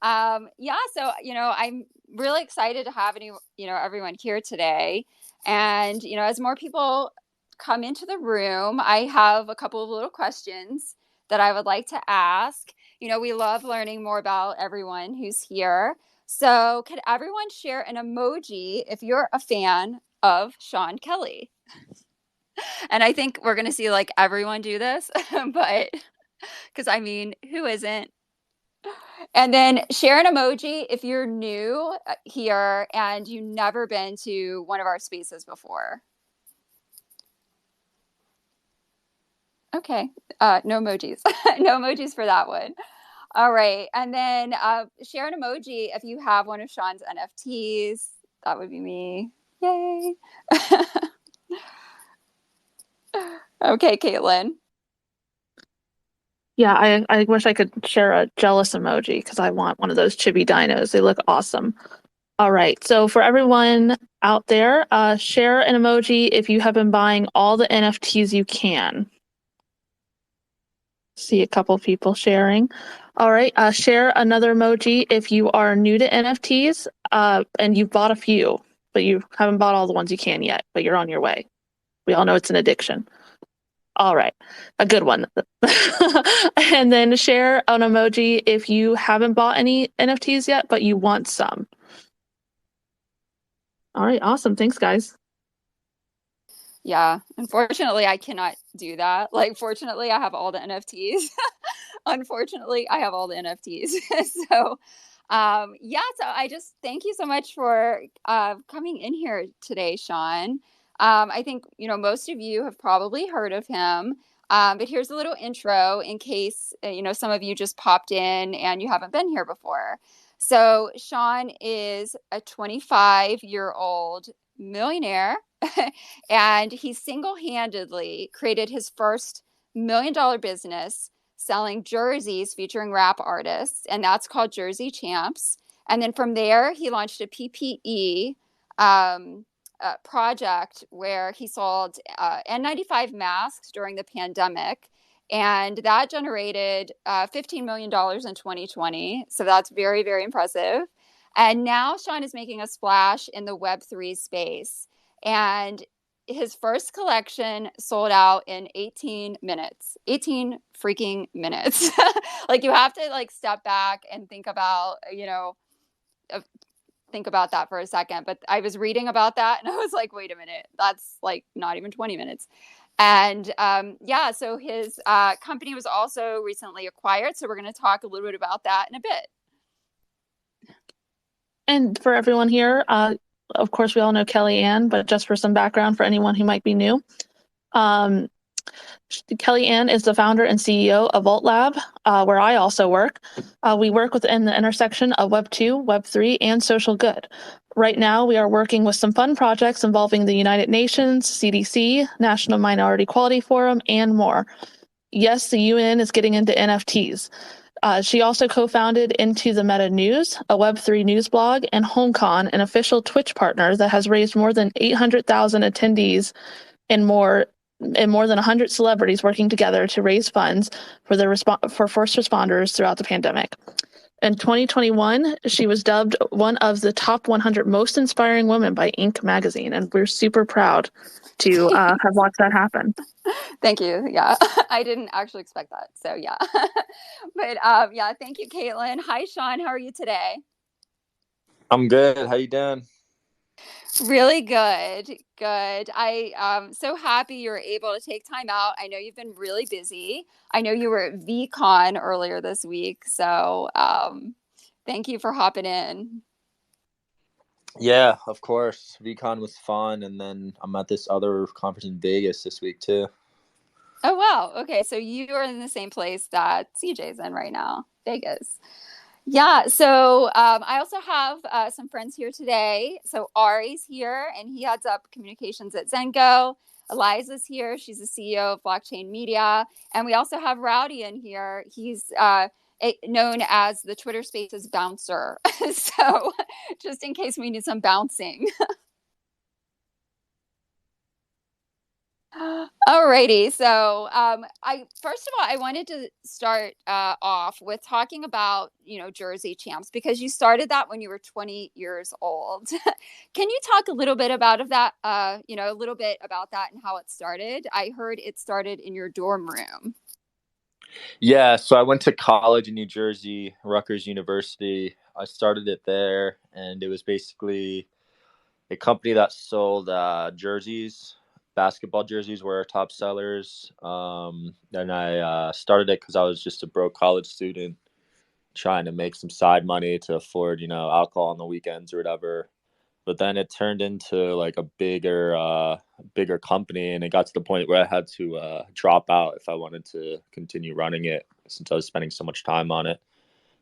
So, I'm really excited to have everyone here today. And, as more people come into the room, I have a couple of little questions that I would like to ask. We love learning more about everyone who's here. So, could everyone share an emoji if you're a fan of Sean Kelly? And I think we're going to see like everyone do this, but because I mean, who isn't? And then share an emoji if you're new here and you've never been to one of our spaces before. Okay, no emojis. No emojis for that one. All right. And then share an emoji if you have one of Sean's NFTs. That would be me. Yay. Okay, Caitlin. Yeah, I wish I could share a jealous emoji because I want one of those chibi dinos. They look awesome. All right, so for everyone out there, share an emoji if you have been buying all the NFTs you can. See a couple people sharing. All right, share another emoji if you are new to NFTs and you've bought a few, but you haven't bought all the ones you can yet, but you're on your way. We all know it's an addiction. All right, a good one. And then share an emoji if you haven't bought any NFTs yet, but you want some. All right, awesome. Thanks, guys. Yeah, unfortunately, I cannot do that. Like, fortunately, I have all the NFTs. Unfortunately, I have all the NFTs. So I just thank you so much for coming in here today, Sean. I think, most of you have probably heard of him. But here's a little intro in case, some of you just popped in and you haven't been here before. So Sean is a 25-year-old millionaire and he single-handedly created his first $1 million business selling jerseys featuring rap artists, and that's called Jersey Champs. And then from there, he launched a PPE project where he sold N95 masks during the pandemic. And that generated $15 million in 2020. So that's very, very impressive. And now Sean is making a splash in the Web3 space. And his first collection sold out in 18 minutes. 18 freaking minutes. Like, you have to like step back and think about, think about that for a second. But I was reading about that and I was like, wait a minute, that's like not even 20 minutes. And so his company was also recently acquired. So we're going to talk a little bit about that in a bit. And for everyone here, of course, we all know Kellyanne, but just for some background for anyone who might be new, um, Kellyanne is the founder and CEO of Vault Lab, where I also work. We work within the intersection of Web2, Web3, and social good. Right now, we are working with some fun projects involving the United Nations, CDC, National Minority Quality Forum, and more. Yes, the UN is getting into NFTs. She also co-founded Into the Meta News, a Web3 news blog, and HomeCon, an official Twitch partner that has raised more than 800,000 attendees and more than 100 celebrities working together to raise funds for for first responders throughout the pandemic. In 2021, she was dubbed one of the top 100 most inspiring women by Inc. magazine, and we're super proud to have watched that happen. Thank you. Yeah, I didn't actually expect that. So yeah, but thank you, Caitlin. Hi, Sean. How are you today? I'm good. How you doing? Really good. Good. I'm so happy you were able to take time out. I know you've been really busy. I know you were at VCon earlier this week. So thank you for hopping in. Yeah, of course. VCon was fun, and then I'm at this other conference in Vegas this week too. Oh, wow. Okay. So you are in the same place that CJ's in right now, Vegas. Yeah, so I also have some friends here today. So Ari's here, and he heads up communications at Zengo. Eliza's here. She's the CEO of Blockchain Media. And we also have Rowdy in here. He's known as the Twitter Spaces bouncer. So just in case we need some bouncing. Alrighty, so I first of all I wanted to start off with talking about Jersey Champs because you started that when you were 20 years old. Can you talk a little bit about that? A little bit about that and how it started. I heard it started in your dorm room. Yeah, so I went to college in New Jersey, Rutgers University. I started it there, and it was basically a company that sold jerseys. Basketball jerseys were our top sellers. And I started it because I was just a broke college student trying to make some side money to afford, alcohol on the weekends or whatever. But then it turned into like a bigger company, and it got to the point where I had to drop out if I wanted to continue running it since I was spending so much time on it.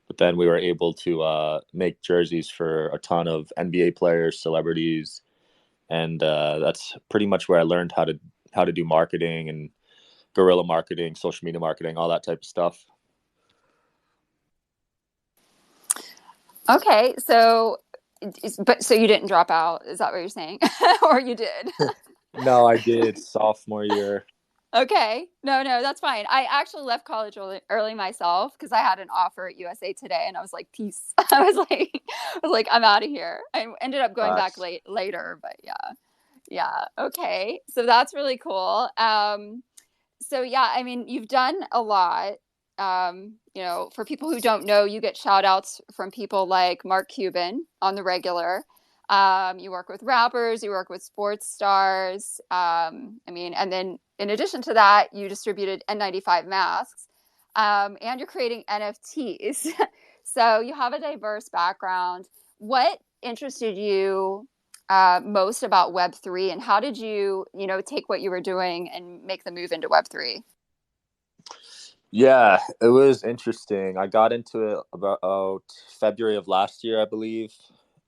But then we were able to make jerseys for a ton of NBA players, celebrities, and that's pretty much where I learned how to do marketing and guerrilla marketing, social media marketing, all that type of stuff. Okay, so you didn't drop out, is that what you're saying? Or you did? No, I did sophomore year. Okay. No, that's fine. I actually left college early myself because I had an offer at USA Today and I was like, peace. I was like, I'm out of here. I ended up going back later, but yeah. Yeah. Okay. So that's really cool. So yeah, I mean, you've done a lot. For people who don't know, you get shout outs from people like Mark Cuban on the regular. You work with rappers, you work with sports stars. And then in addition to that, you distributed N95 masks, and you're creating NFTs. So you have a diverse background. What interested you most about Web3, and how did you, take what you were doing and make the move into Web3? Yeah, it was interesting. I got into it about February of last year, I believe.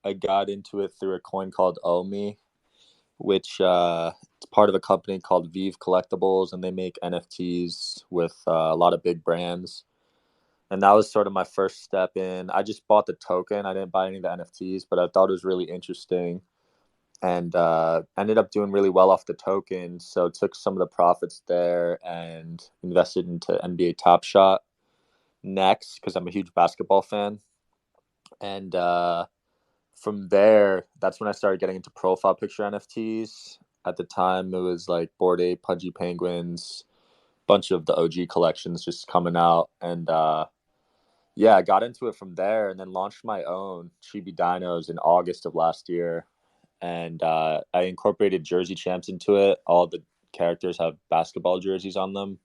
I got into it through a coin called Omi, which it's part of a company called Vive Collectibles, and they make NFTs with a lot of big brands. And that was sort of my first step in. I just bought the token. I didn't buy any of the NFTs, but I thought it was really interesting and ended up doing really well off the token. So took some of the profits there and invested into NBA Top Shot next because I'm a huge basketball fan. And from there, that's when I started getting into profile picture NFTs. At the time, it was like Bored Ape, Pudgy Penguins, bunch of the OG collections just coming out. And yeah, I got into it from there and then launched my own Chibi Dinos in August of last year. And I incorporated Jersey Champs into it. All the characters have basketball jerseys on them,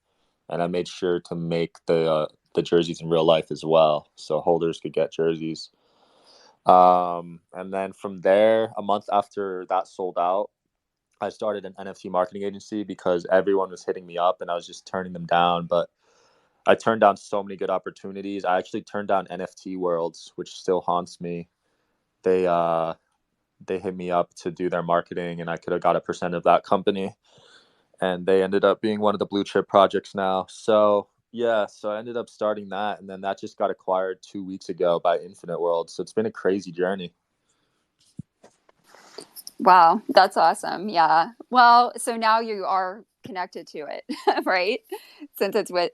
and I made sure to make the jerseys in real life as well, so holders could get jerseys. And then from there, a month after that sold out, I started an NFT marketing agency because everyone was hitting me up, and I was just turning them down. But I turned down so many good opportunities. I actually turned down NFT Worlds, which still haunts me. They they hit me up to do their marketing, and I could have got a percent of that company. And they ended up being one of the blue chip projects now. So yeah, so I ended up starting that, and then that just got acquired 2 weeks ago by InfiniteWorld. So it's been a crazy journey. Wow, that's awesome. Yeah. Well, so now you are connected to it, right? Since it's with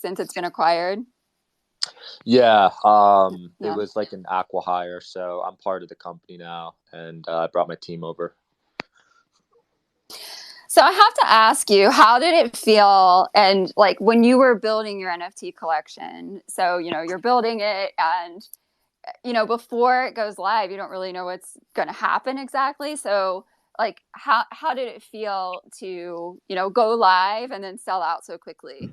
since it's been acquired. Yeah, it Yeah. was like an aqua hire, so I'm part of the company now, and I brought my team over. So I have to ask you, how did it feel? And like when you were building your NFT collection, so you're building it, and before it goes live, you don't really know what's going to happen exactly. So like how did it feel to go live and then sell out so quickly?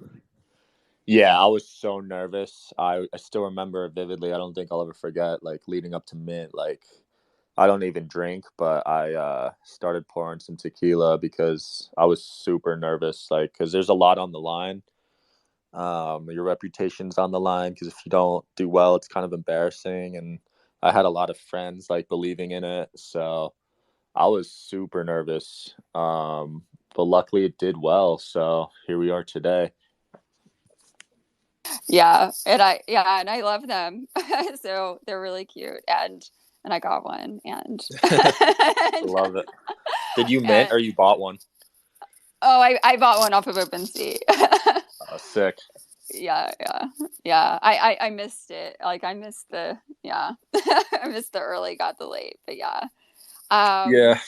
Yeah, I was so nervous. I still remember it vividly. I don't think I'll ever forget, like leading up to mint, like I don't even drink, but I started pouring some tequila because I was super nervous, like because there's a lot on the line. Your reputation's on the line because if you don't do well, it's kind of embarrassing. And I had a lot of friends like believing in it, so I was super nervous. But luckily it did well, so here we are today. And I love them. So they're really cute, and I got one, and Love it. Did you mint and or you bought one? Oh, I bought one off of OpenSea. Sick. Yeah. I missed it. Like I missed the I missed the early, got the late, but yeah. Yeah.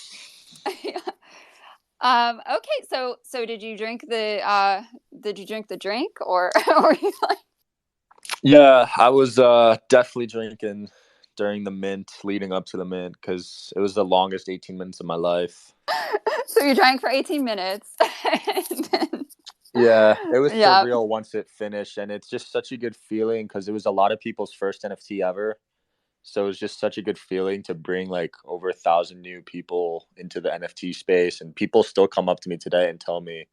Yeah. Okay, so did you drink the drink or were you like Yeah, I was definitely drinking during the mint, leading up to the mint, because it was the longest 18 minutes of my life. so you drank for 18 minutes and then, Yeah, it was yeah. surreal once it finished, and it's just such a good feeling because it was a lot of people's first NFT ever. So it was just such a good feeling to bring like over 1,000 new people into the NFT space, and people still come up to me today and tell me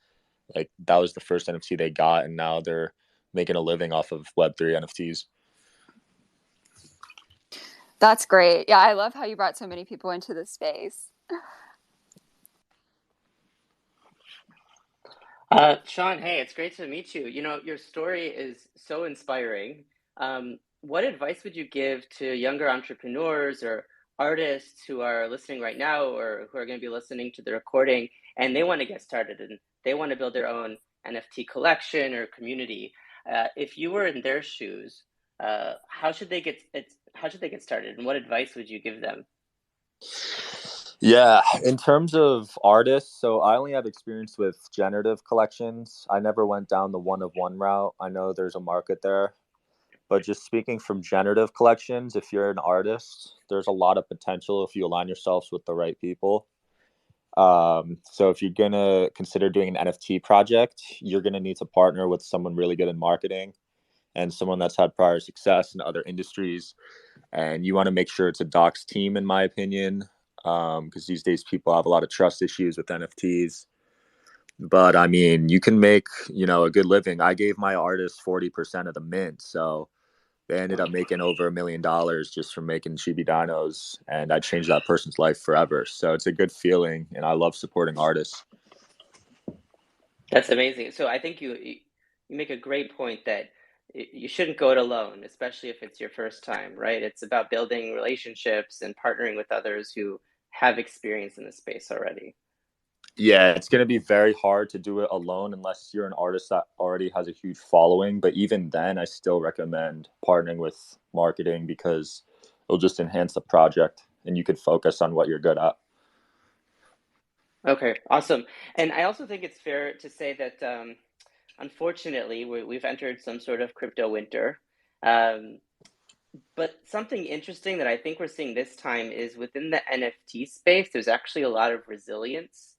like that was the first NFT they got, and now they're making a living off of Web3 NFTs. That's great. Yeah, I love how you brought so many people into this space. Sean, hey, it's great to meet you. You know, your story is so inspiring. What advice would you give to younger entrepreneurs or artists who are listening right now or who are going to be listening to the recording and they want to get started and they want to build their own NFT collection or community? If you were in their shoes, how should they get started and what advice would you give them? Yeah, in terms of artists, so I only have experience with generative collections. I never went down the one of one route. I know there's a market there, but just speaking from generative collections, if you're an artist, there's a lot of potential if you align yourselves with the right people. So if you're gonna consider doing an NFT project, you're gonna need to partner with someone really good in marketing and someone that's had prior success in other industries. And you want to make sure it's a docs team, in my opinion, because these days people have a lot of trust issues with NFTs. But I mean, you can make a good living. I gave my artists 40% of the mint, so they ended up making over $1 million just from making Chibi Dinos, and I changed that person's life forever. So it's a good feeling, and I love supporting artists. That's amazing. So I think you make a great point that you shouldn't go it alone, especially if it's your first time, right? It's about building relationships and partnering with others who have experience in the space already. Yeah, it's going to be very hard to do it alone unless you're an artist that already has a huge following. But even then, I still recommend partnering with marketing because it'll just enhance the project and you could focus on what you're good at. Okay, awesome. And I also think it's fair to say that unfortunately we've entered some sort of crypto winter. Um, But something interesting that I think we're seeing this time is within the NFT space, there's actually a lot of resilience.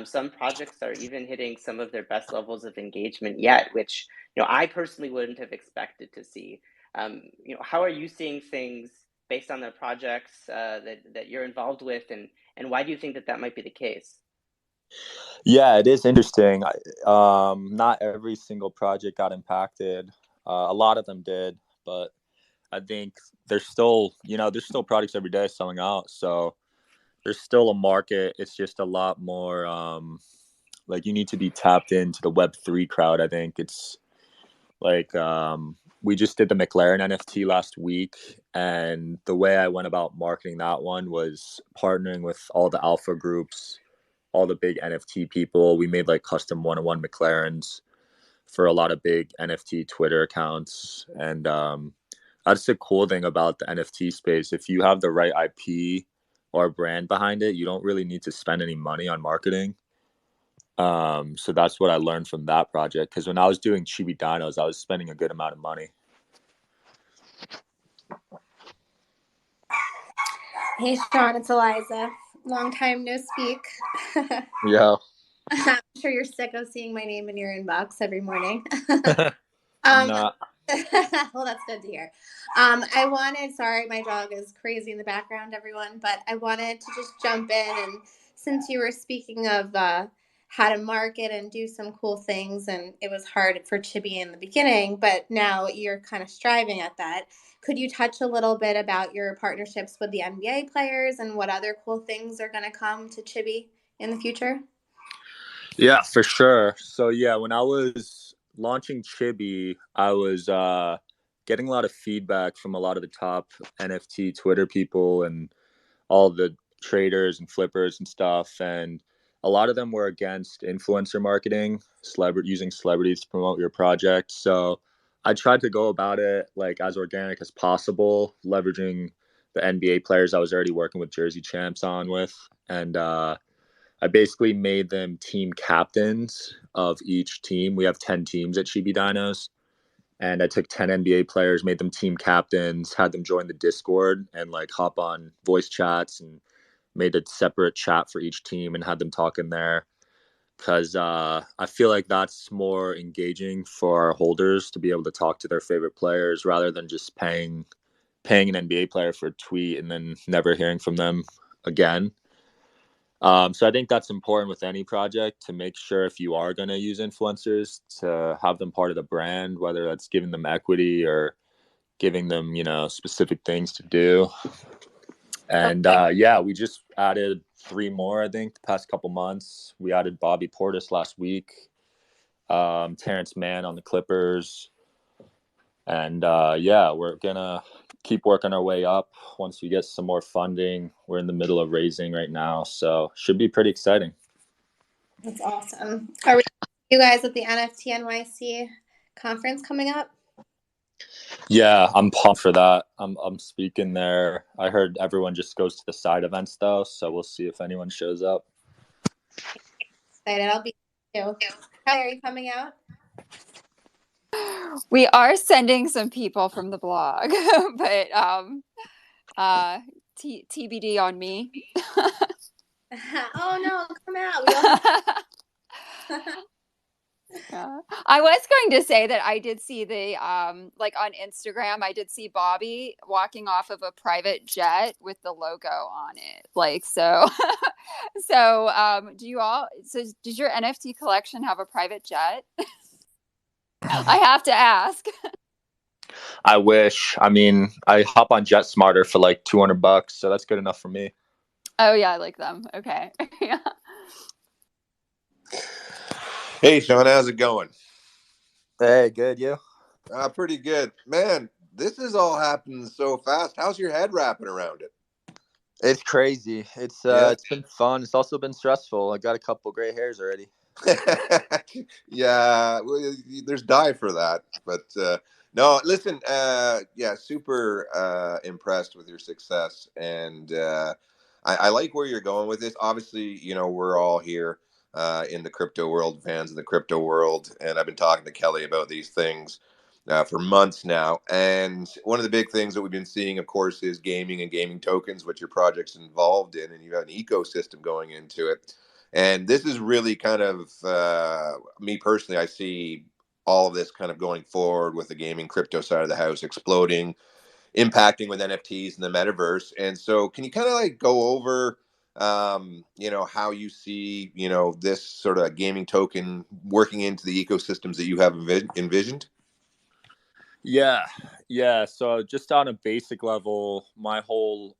Some projects are even hitting some of their best levels of engagement yet, which I personally wouldn't have expected to see. How are you seeing things based on the projects that you're involved with, and why do you think that that might be the case? Yeah, it is interesting. Not every single project got impacted. A lot of them did, but I think there's still products every day selling out. So there's still a market. It's just a lot more like you need to be tapped into the Web3 crowd. I think it's like we just did the McLaren NFT last week, and the way I went about marketing that one was partnering with all the alpha groups, all the big NFT people. We made like custom one-on-one McLarens for a lot of big NFT Twitter accounts, and that's the cool thing about the NFT space. If you have the right IP or brand behind it, you don't really need to spend any money on marketing. So that's what I learned from that project. Because when I was doing Chibi Dinos, I was spending a good amount of money. Hey Sean, it's Eliza. Long time no speak. Yeah. I'm sure you're sick of seeing my name in your inbox every morning. I'm um, not. well, that's good to hear. Sorry, my dog is crazy in the background, everyone, but I wanted to just jump in. And since you were speaking of how to market and do some cool things, and it was hard for Chibi in the beginning, but now you're kind of striving at that. Could you touch a little bit about your partnerships with the NBA players and what other cool things are going to come to Chibi in the future? Yeah, for sure. So yeah, when I was launching Chibi, I was getting a lot of feedback from a lot of the top NFT Twitter people and all the traders and flippers and stuff. And a lot of them were against influencer marketing, using celebrities to promote your project. So I tried to go about it like as organic as possible, leveraging the NBA players I was already working with Jersey Champs on with. And I basically made them team captains of each team. We have 10 teams at Chibi Dinos. And I took 10 NBA players, made them team captains, had them join the Discord and like hop on voice chats, and made a separate chat for each team and had them talk in there. Because I feel like that's more engaging for our holders to be able to talk to their favorite players rather than just paying an NBA player for a tweet and then never hearing from them again. So I think that's important with any project, to make sure if you are going to use influencers, to have them part of the brand, whether that's giving them equity or giving them, specific things to do. And we just added 3 more, I think, the past couple months. We added Bobby Portis last week, Terrence Mann on the Clippers. And we're going to keep working our way up once we get some more funding. We're in the middle of raising right now, so should be pretty exciting. That's awesome. Are you guys at the NFT NYC conference coming up? Yeah, I'm pumped for that. I'm speaking there. I heard everyone just goes to the side events though, so we'll see if anyone shows up. Excited. I'll be too. Kelly, are you coming out? We are sending some people from the blog, but TBD on me. Oh no, come out. We all Yeah. I was going to say that I did see the like on Instagram, I did see Bobby walking off of a private jet with the logo on it. Like so does your NFT collection have a private jet? I have to ask. I wish. I mean, I hop on Jet Smarter for like $200, so that's good enough for me. Oh yeah, I like them. Okay. Yeah. Hey, Sean, how's it going? Hey, good, you? Pretty good. Man, this is all happening so fast. How's your head wrapping around it? It's crazy. It's been fun. It's also been stressful. I got a couple gray hairs already. Yeah, well, there's dye for that. But no, listen, super impressed with your success. And I like where you're going with this. Obviously, we're all here in the crypto world, fans of the crypto world. And I've been talking to Kelly about these things for months now. And one of the big things that we've been seeing, of course, is gaming and gaming tokens, which your project's involved in. And you have an ecosystem going into it. And this is really kind of me personally. I see all of this kind of going forward with the gaming crypto side of the house exploding, impacting with NFTs in the metaverse. And so can you kind of like go over, how you see, this sort of gaming token working into the ecosystems that you have envisioned? Yeah. So just on a basic level, my whole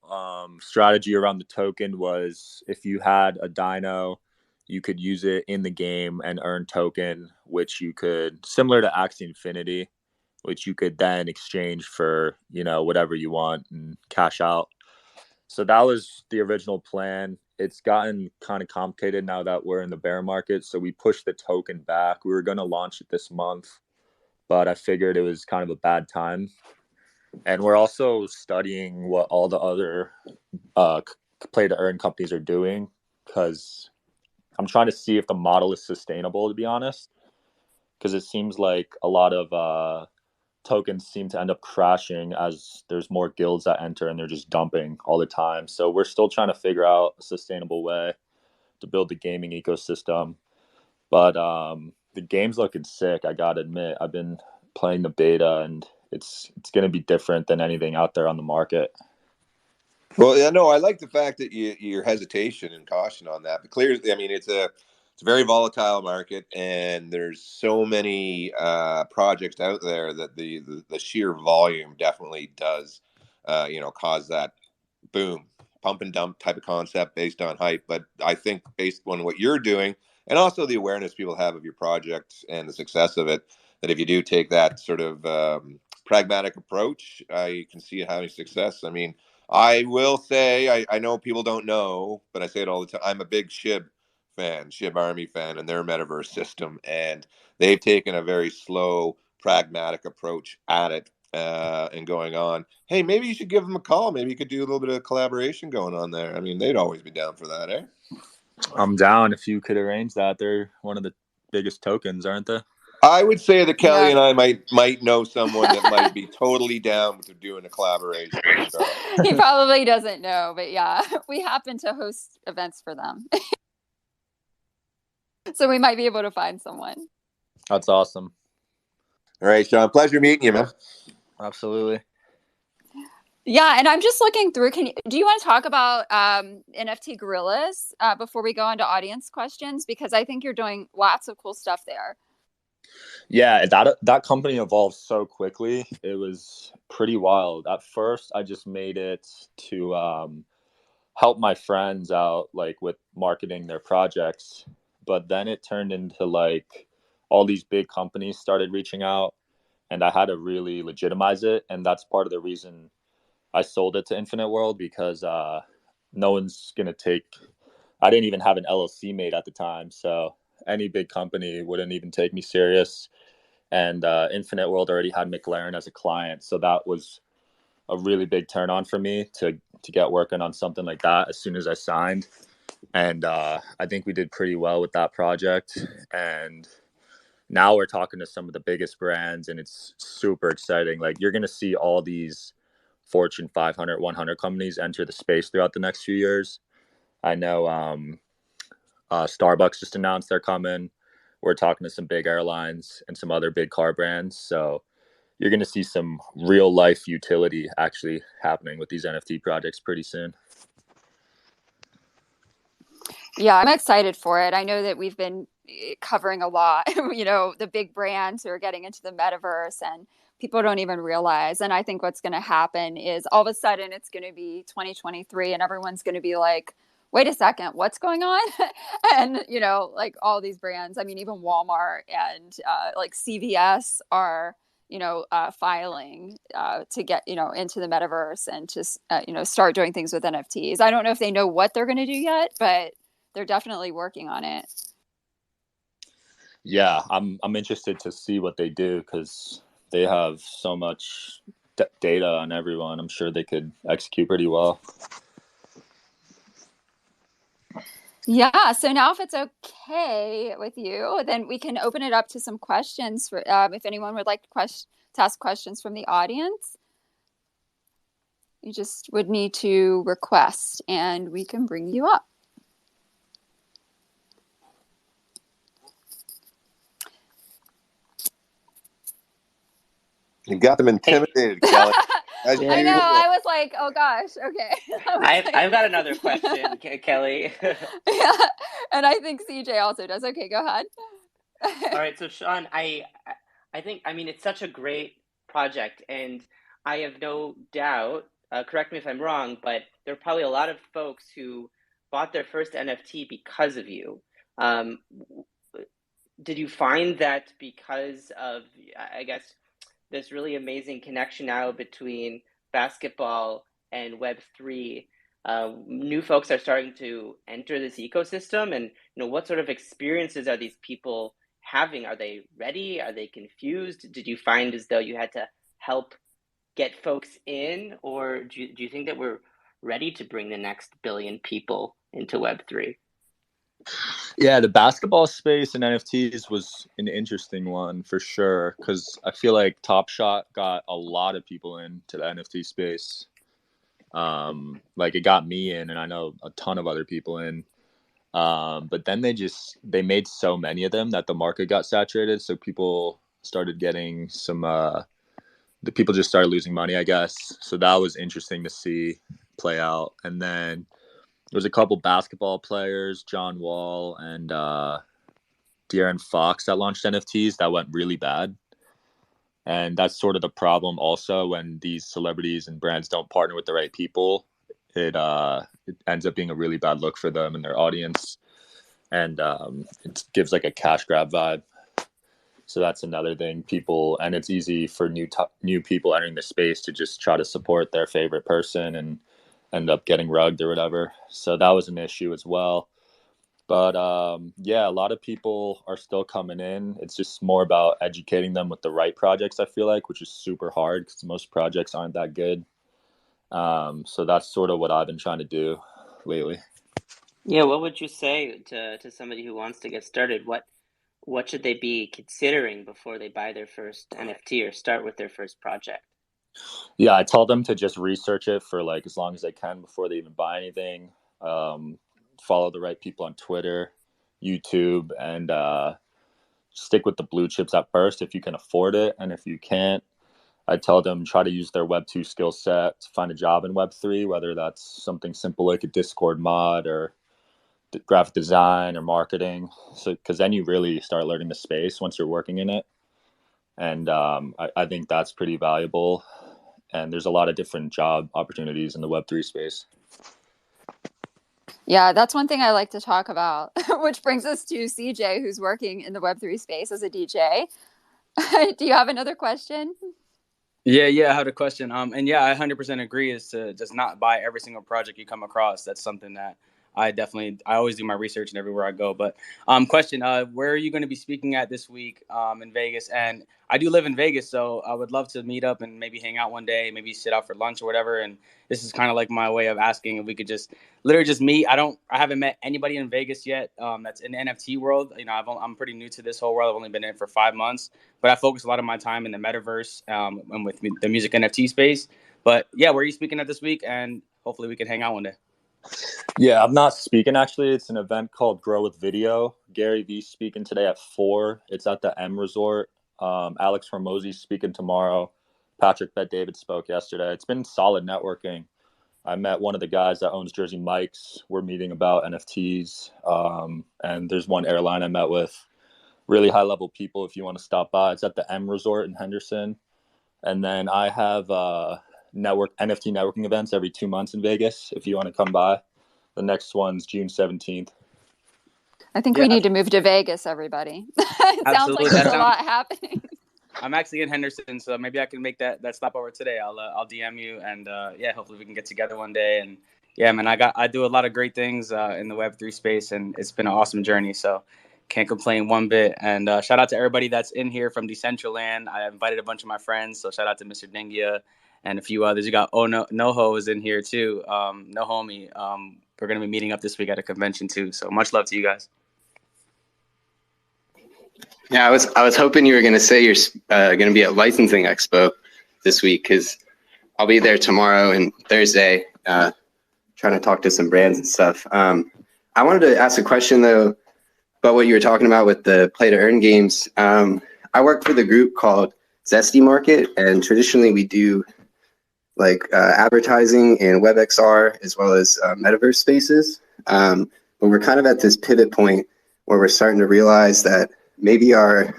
strategy around the token was if you had a dino, you could use it in the game and earn token, which you could, similar to Axie Infinity, which you could then exchange for, whatever you want and cash out. So that was the original plan. It's gotten kind of complicated now that we're in the bear market. So we pushed the token back. We were going to launch it this month, but I figured it was kind of a bad time. And we're also studying what all the other play to earn companies are doing, because I'm trying to see if the model is sustainable, to be honest, because it seems like a lot of tokens seem to end up crashing as there's more guilds that enter and they're just dumping all the time. So we're still trying to figure out a sustainable way to build the gaming ecosystem. But the game's looking sick, I gotta admit. I've been playing the beta, and it's going to be different than anything out there on the market. Well, yeah, no, I like the fact that your hesitation and caution on that. But clearly, I mean, it's a very volatile market, and there's so many projects out there that the sheer volume definitely does, cause that boom, pump and dump type of concept based on hype. But I think based on what you're doing, and also the awareness people have of your project and the success of it, that if you do take that sort of pragmatic approach, you can see it having success. I mean, I will say, I know people don't know, but I say it all the time. I'm a big SHIB fan, Shib Army fan, and their metaverse system, and they've taken a very slow, pragmatic approach at it. And going on, hey, maybe you should give them a call. Maybe you could do a little bit of collaboration going on there. I mean, they'd always be down for that, eh? I'm down if you could arrange that. They're one of the biggest tokens, aren't they? I would say that Kelly Yeah. and I might know someone that might be totally down with doing a collaboration. So. He probably doesn't know, but yeah, we happen to host events for them. So we might be able to find someone. That's awesome. All right, Sean, pleasure meeting you, man. Absolutely. Yeah, and I'm just looking through. Do you want to talk about NFT Gorillas before we go on to audience questions? Because I think you're doing lots of cool stuff there. Yeah, that company evolved so quickly. It was pretty wild. At first, I just made it to help my friends out, like with marketing their projects. But then it turned into like all these big companies started reaching out, and I had to really legitimize it. And that's part of the reason I sold it to InfiniteWorld, because no one's going to take, I didn't even have an LLC made at the time. So any big company wouldn't even take me serious. And InfiniteWorld already had McLaren as a client. So that was a really big turn on for me to get working on something like that as soon as I signed. And I think we did pretty well with that project. And now we're talking to some of the biggest brands, and it's super exciting. Like, you're going to see all these Fortune 500, 100 companies enter the space throughout the next few years. I know Starbucks just announced they're coming. We're talking to some big airlines and some other big car brands. So you're going to see some real life utility actually happening with these NFT projects pretty soon. Yeah, I'm excited for it. I know that we've been covering a lot, the big brands who are getting into the metaverse, and people don't even realize. And I think what's going to happen is all of a sudden it's going to be 2023 and everyone's going to be like, wait a second, what's going on? And, like all these brands, I mean, even Walmart and like CVS are, filing to get, into the metaverse and to, start doing things with NFTs. I don't know if they know what they're going to do yet, but they're definitely working on it. Yeah, I'm interested to see what they do, because they have so much data on everyone. I'm sure they could execute pretty well. Yeah, so now if it's okay with you, then we can open it up to some questions for if anyone would like to ask questions from the audience. You just would need to request and we can bring you up. You got them intimidated, Kelly. I know. I was like, oh gosh, okay. I've got another question, Kelly. Yeah, and I think CJ also does. Okay, go ahead. All right, so Sean, I think, I mean, it's such a great project, and I have no doubt, correct me if I'm wrong, but there are probably a lot of folks who bought their first NFT because of you. Did you find that because of, I guess, this really amazing connection now between basketball and Web3, new folks are starting to enter this ecosystem, and what sort of experiences are these people having? Are they ready? Are they confused? Did you find as though you had to help get folks in, or do you think that we're ready to bring the next billion people into Web3? Yeah, the basketball space and NFTs was an interesting one for sure, because I feel like Top Shot got a lot of people into the NFT space. Like, it got me in, and I know a ton of other people in. But then they made so many of them that the market got saturated. So people started getting the people just started losing money, I guess. So that was interesting to see play out. And then there was a couple basketball players, John Wall and De'Aaron Fox, that launched NFTs that went really bad. And that's sort of the problem also, when these celebrities and brands don't partner with the right people. It ends up being a really bad look for them and their audience. And it gives like a cash grab vibe. So that's another thing. And it's easy for new people entering the space to just try to support their favorite person and end up getting rugged or whatever. So that was an issue as well. But yeah, a lot of people are still coming in. It's just more about educating them with the right projects, I feel like, which is super hard because most projects aren't that good. So that's sort of what I've been trying to do lately. Yeah, what would you say to somebody who wants to get started? What should they be considering before they buy their first NFT or start with their first project? Yeah, I tell them to just research it for like as long as they can before they even buy anything. Um, Follow the right people on Twitter, YouTube, and stick with the blue chips at first if you can afford it. And if you can't, I tell them try to use their Web2 skill set to find a job in Web3, whether that's something simple like a Discord mod or graphic design or marketing. So, because then you really start learning the space once you're working in it. And I think that's pretty valuable. And there's a lot of different job opportunities in the Web3 space. Yeah, that's one thing I like to talk about, which brings us to CJ, who's working in the Web3 space as a DJ. Do you have another question? Yeah, I had a question. And yeah, I 100% agree is to just not buy every single project you come across. That's something that I always do my research and everywhere I go. But question, where are you going to be speaking at this week in Vegas? And I do live in Vegas, so I would love to meet up and maybe hang out one day, maybe sit out for lunch or whatever. And this is kind of like my way of asking if we could just literally just meet. I haven't met anybody in Vegas yet that's in the NFT world. You know, I'm pretty new to this whole world. I've only been in it for 5 months, but I focus a lot of my time in the metaverse and with the music NFT space. But yeah, where are you speaking at this week? And hopefully we can hang out one day. Yeah, I'm not speaking actually. It's an event called Grow with Video. Gary V's speaking today at 4. It's at the M Resort. Alex Hormozy's speaking tomorrow. Patrick Bet David spoke yesterday. It's been solid networking. I met one of the guys that owns Jersey Mike's. We're meeting about NFTs. And there's one airline I met with. Really high level people if you want to stop by. It's at the M Resort in Henderson. And then I have NFT networking events every 2 months in Vegas if you want to come by. The next one's June 17th. I think we need to move to Vegas, everybody. It sounds like there's a lot happening. I'm actually in Henderson, so maybe I can make that stopover today. I'll DM you, and yeah, hopefully we can get together one day. And yeah, man, I do a lot of great things in the Web3 space, and it's been an awesome journey. So can't complain one bit. And shout out to everybody that's in here from Decentraland. I invited a bunch of my friends, so shout out to Mr. Dengia and a few others. You got Noho is in here too. No homie. We're gonna be meeting up this week at a convention too. So much love to you guys. Yeah, I was hoping you were going to say you're going to be at Licensing Expo this week, because I'll be there tomorrow and Thursday trying to talk to some brands and stuff. I wanted to ask a question, though, about what you were talking about with the play-to-earn games. I work for the group called Zesty Market, and traditionally we do like advertising in WebXR as well as metaverse spaces. But we're kind of at this pivot point where we're starting to realize that maybe what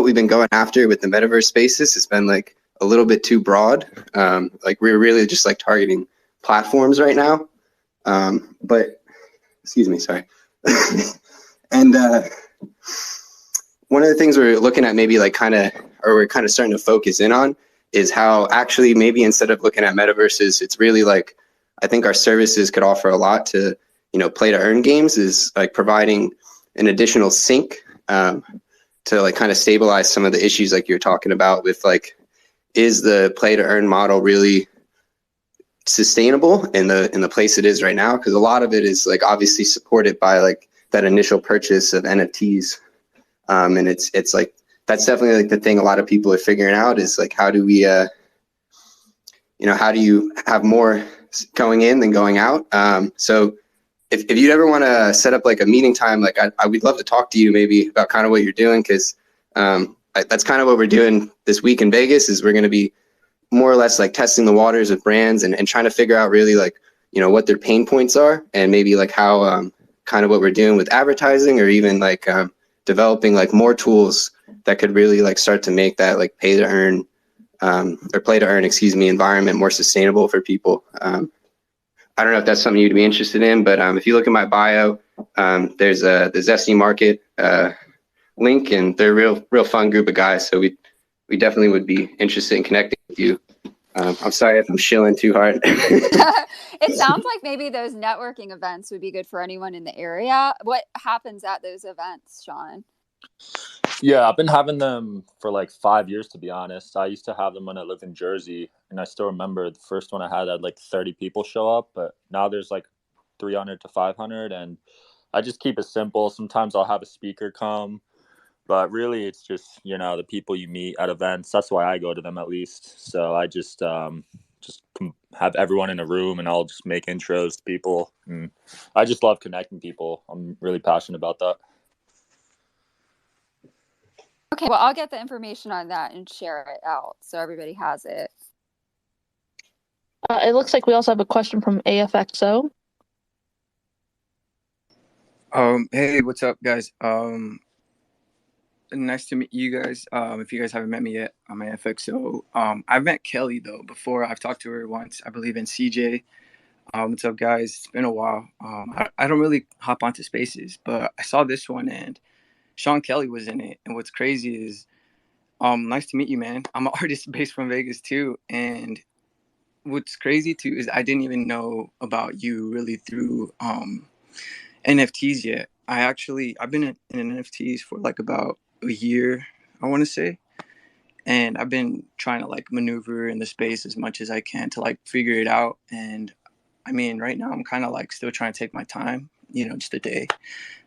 we've been going after with the metaverse spaces has been like a little bit too broad. Like we're really just like targeting platforms right now. But excuse me, sorry. And one of the things we're looking at maybe like we're kind of starting to focus in on is how actually maybe instead of looking at metaverses, it's really like, I think our services could offer a lot to, play to earn games, is like providing an additional sink to like kind of stabilize some of the issues like you're talking about with like, is the play to earn model really sustainable in the place it is right now? Because a lot of it is like obviously supported by like that initial purchase of NFTs. And it's like, that's definitely like the thing a lot of people are figuring out is like, how do we, how do you have more going in than going out? So if you'd ever want to set up like a meeting time, like I would love to talk to you maybe about kind of what you're doing, because that's kind of what we're doing this week in Vegas. Is we're going to be more or less like testing the waters with brands and trying to figure out really like, what their pain points are, and maybe like how kind of what we're doing with advertising, or even like developing like more tools that could really like start to make that like pay to earn or play to earn, environment more sustainable for people. I don't know if that's something you'd be interested in, but if you look at my bio, there's the Zesty Market link, and they're a real fun group of guys. So we definitely would be interested in connecting with you. I'm sorry if I'm shilling too hard. It sounds like maybe those networking events would be good for anyone in the area. What happens at those events, Sean? Yeah, I've been having them for like 5 years, to be honest. I used to have them when I lived in Jersey, and I still remember the first one I had like 30 people show up, but now there's like 300 to 500, and I just keep it simple. Sometimes I'll have a speaker come, but really it's just, the people you meet at events. That's why I go to them, at least. So I just have everyone in a room, and I'll just make intros to people, and I just love connecting people. I'm really passionate about that. Okay, well, I'll get the information on that and share it out so everybody has it. It looks like we also have a question from AFXO. Hey, what's up, guys? Nice to meet you guys. If you guys haven't met me yet, I'm AFXO. I've met Kelly though before. I've talked to her once, I believe, in CJ. What's up, guys? It's been a while. I don't really hop onto spaces, but I saw this one and Sean Kelly was in it. And what's crazy is, nice to meet you, man. I'm an artist based from Vegas too, and what's crazy too is I didn't even know about you really through NFTs yet. I've been in NFTs for like about a year, I want to say, and I've been trying to like maneuver in the space as much as I can to like figure it out. And I mean, right now I'm kind of like still trying to take my time, just a day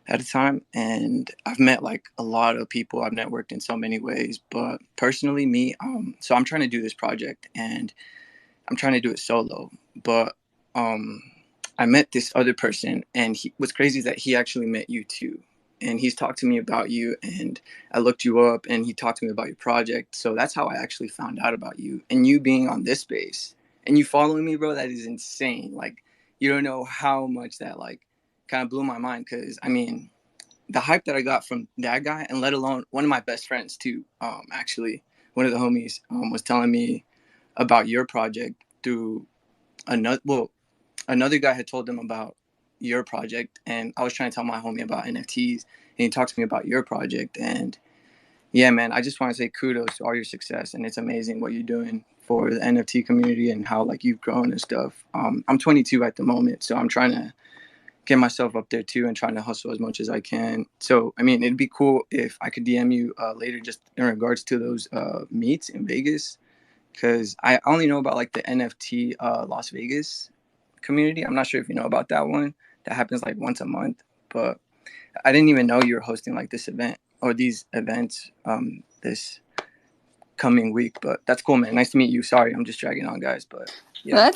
at a time. And I've met like a lot of people. I've networked in so many ways, but personally me, so I'm trying to do this project and I'm trying to do it solo, but I met this other person, and what's crazy is that he actually met you too. And he's talked to me about you, and I looked you up, and he talked to me about your project. So that's how I actually found out about you. And you being on this space, and you following me, bro, that is insane. Like, you don't know how much that, like, kind of blew my mind. Because, I mean, the hype that I got from that guy, and let alone one of my best friends too, actually, one of the homies was telling me about your project through another guy had told them about your project, and I was trying to tell my homie about NFTs, and he talked to me about your project. And yeah, man, I just want to say kudos to all your success, and it's amazing what you're doing for the NFT community and how like you've grown and stuff. I'm 22 at the moment, so I'm trying to get myself up there too and trying to hustle as much as I can. So I mean, it'd be cool if I could DM you later just in regards to those meets in Vegas, because I only know about like the NFT Las Vegas community. I'm not sure if you know about that one. That happens like once a month, but I didn't even know you were hosting like this event or these events this coming week. But that's cool, man. Nice to meet you. Sorry, I'm just dragging on, guys, but yeah.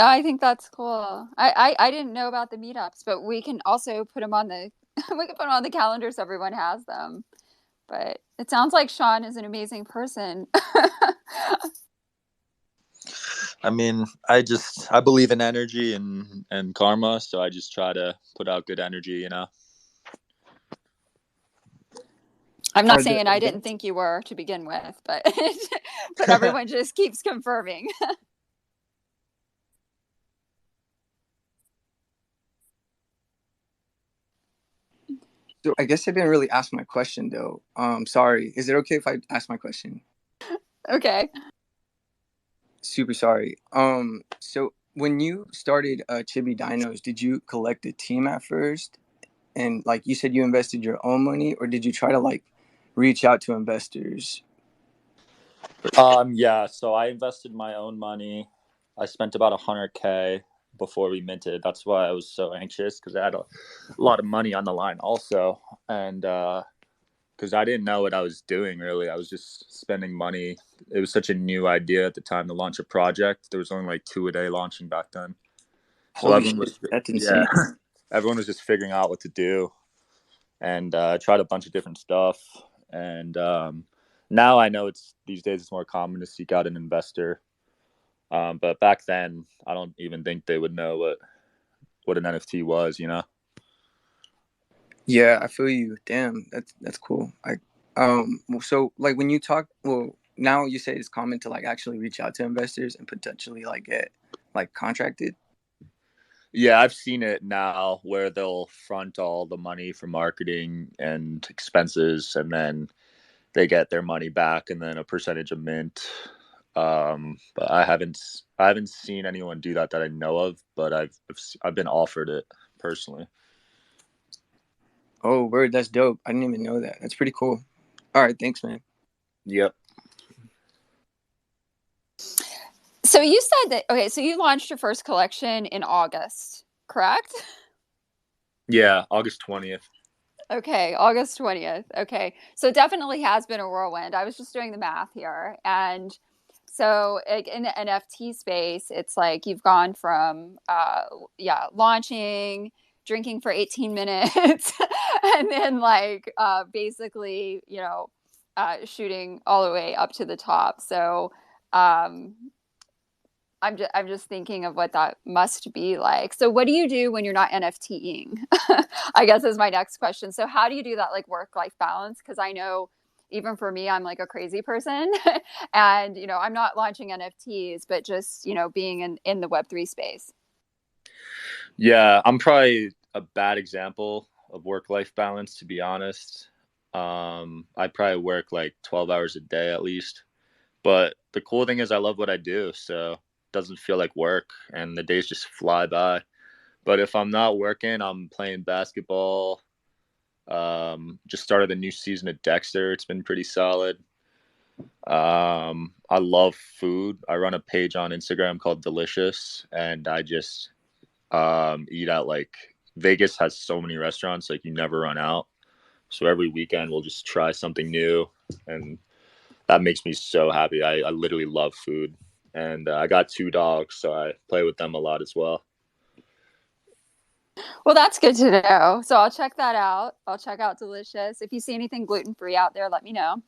I think that's cool. I didn't know about the meetups, but we can also put them on the we can put them on the calendar so everyone has them. But it sounds like Sean is an amazing person. I mean, I believe in energy and karma, so I just try to put out good energy. I'm not saying I didn't think you were to begin with, but but everyone just keeps confirming. So I guess I didn't really ask my question though. Sorry. Is it okay if I ask my question? Okay. Super sorry. So when you started Chibi Dinos, did you collect a team at first? And like you said, you invested your own money, or did you try to like reach out to investors? Yeah. So I invested my own money. I spent about $100K before we minted. That's why I was so anxious, because I had a lot of money on the line also, and because I didn't know what I was doing really. I was just spending money. It was such a new idea at the time to launch a project. There was only like 2 a day launching back then. So Holy shit, that's insane. yeah, everyone was just figuring out what to do, and tried a bunch of different stuff. And now I know these days it's more common to seek out an investor. But back then, I don't even think they would know what an NFT was. Yeah, I feel you. Damn, that's cool. So like when you talk, well, now you say it's common to like actually reach out to investors and potentially like get like contracted. Yeah, I've seen it now where they'll front all the money for marketing and expenses, and then they get their money back and then a percentage of mint. But I haven't seen anyone do that I know of, but I've been offered it personally. Oh, word, that's dope. I didn't even know that. That's pretty cool. All right, thanks, man. Yep. So you said that, okay, so you launched your first collection in August, correct? Yeah, August 20th. Okay, August 20th. Okay. So it definitely has been a whirlwind. I was just doing the math here. And so like, in the NFT space, it's like you've gone from launching, drinking for 18 minutes, and then like basically, shooting all the way up to the top. So um I'm just thinking of what that must be like. So what do you do when you're not NFTing? I guess is my next question. So how do you do that like work-life balance? Because I know even for me, I'm like a crazy person and I'm not launching NFTs, but just, being in the Web3 space. Yeah, I'm probably a bad example of work-life balance, to be honest. I probably work like 12 hours a day at least. But the cool thing is I love what I do, so it doesn't feel like work and the days just fly by. But if I'm not working, I'm playing basketball. Just started a new season of Dexter. It's been pretty solid. I love food. I run a page on Instagram called Delicious, and I just eat at like Vegas has so many restaurants, like you never run out. So every weekend we'll just try something new, and that makes me so happy. I literally love food, and I got 2 dogs, so I play with them a lot as well. Well, that's good to know. So I'll check that out. I'll check out Delicious. If you see anything gluten-free out there, let me know.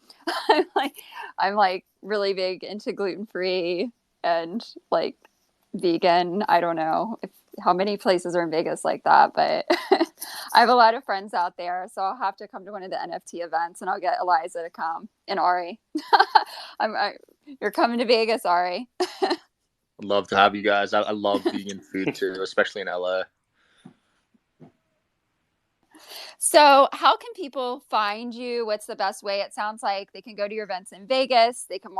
I'm like really big into gluten-free and like vegan. I don't know how many places are in Vegas like that, but I have a lot of friends out there. So I'll have to come to one of the NFT events and I'll get Eliza to come and Ari. You're coming to Vegas, Ari. I'd love to have you guys. I love vegan food too, especially in LA. So how can people find you? What's the best way? It sounds like they can go to your events in Vegas. They can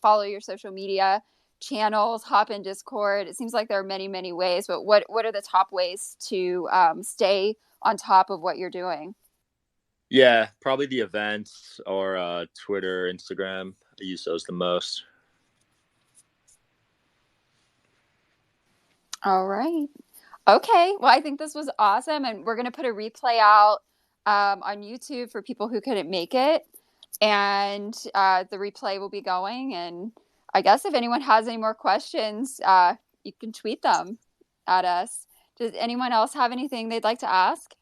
follow your social media channels, hop in Discord. It seems like there are many, many ways, but what are the top ways to stay on top of what you're doing? Yeah, probably the events or Twitter, Instagram. I use those the most. All right. Okay. Well, I think this was awesome. And we're going to put a replay out on YouTube for people who couldn't make it. And the replay will be going. And I guess if anyone has any more questions, you can tweet them at us. Does anyone else have anything they'd like to ask?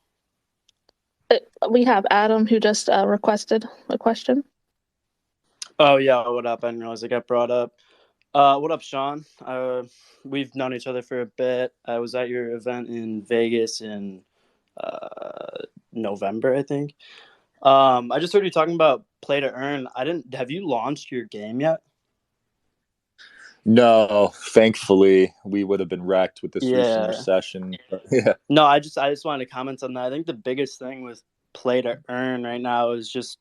We have Adam who just requested a question. Oh, yeah. What up? I didn't realize it got brought up. What up, Sean? We've known each other for a bit. I was at your event in Vegas in November, I think. I just heard you talking about play to earn. Have you launched your game yet? No, thankfully we would have been wrecked with this recent recession. But, yeah. No, I just wanted to comment on that. I think the biggest thing with play to earn right now is just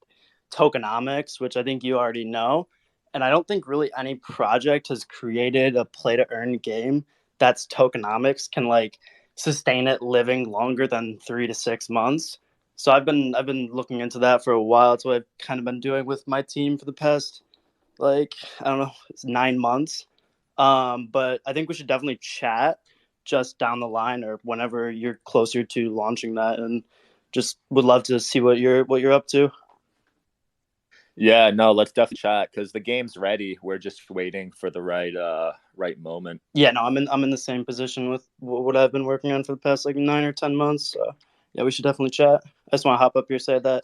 tokenomics, which I think you already know. And I don't think really any project has created a play to earn game that's tokenomics can like sustain it living longer than 3 to 6 months. So I've been looking into that for a while. It's what I've kind of been doing with my team for the past, like, I don't know, it's 9 months. But I think we should definitely chat just down the line or whenever you're closer to launching that, and just would love to see what you're up to. Yeah, no, let's definitely chat because the game's ready. We're just waiting for the right moment. Yeah, no, I'm in the same position with what I've been working on for the past like 9 or 10 months. So yeah, we should definitely chat. I just want to hop up here, say that.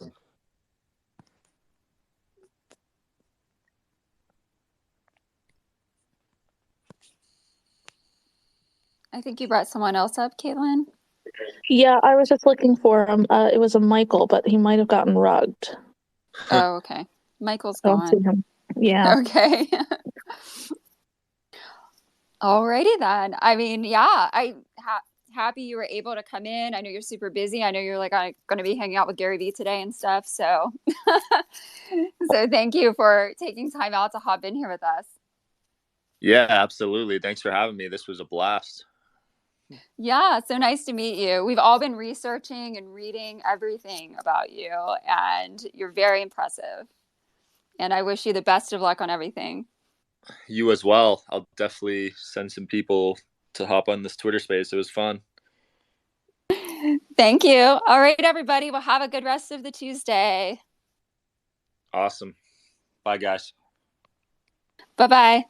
I think you brought someone else up, Caitlin. Yeah, I was just looking for him. It was a Michael, but he might have gotten rugged. Oh, okay. Michael's I don't see gone. him. Yeah. Okay. Alrighty then. I mean, yeah, happy you were able to come in. I know you're super busy. I know you're like going to be hanging out with Gary Vee today and stuff. So, so thank you for taking time out to hop in here with us. Yeah, absolutely. Thanks for having me. This was a blast. Yeah, so nice to meet you. We've all been researching and reading everything about you, and you're very impressive. And I wish you the best of luck on everything. You as well. I'll definitely send some people to hop on this Twitter space. It was fun. Thank you. All right, everybody. Well, have a good rest of the Tuesday. Awesome. Bye, guys. Bye-bye.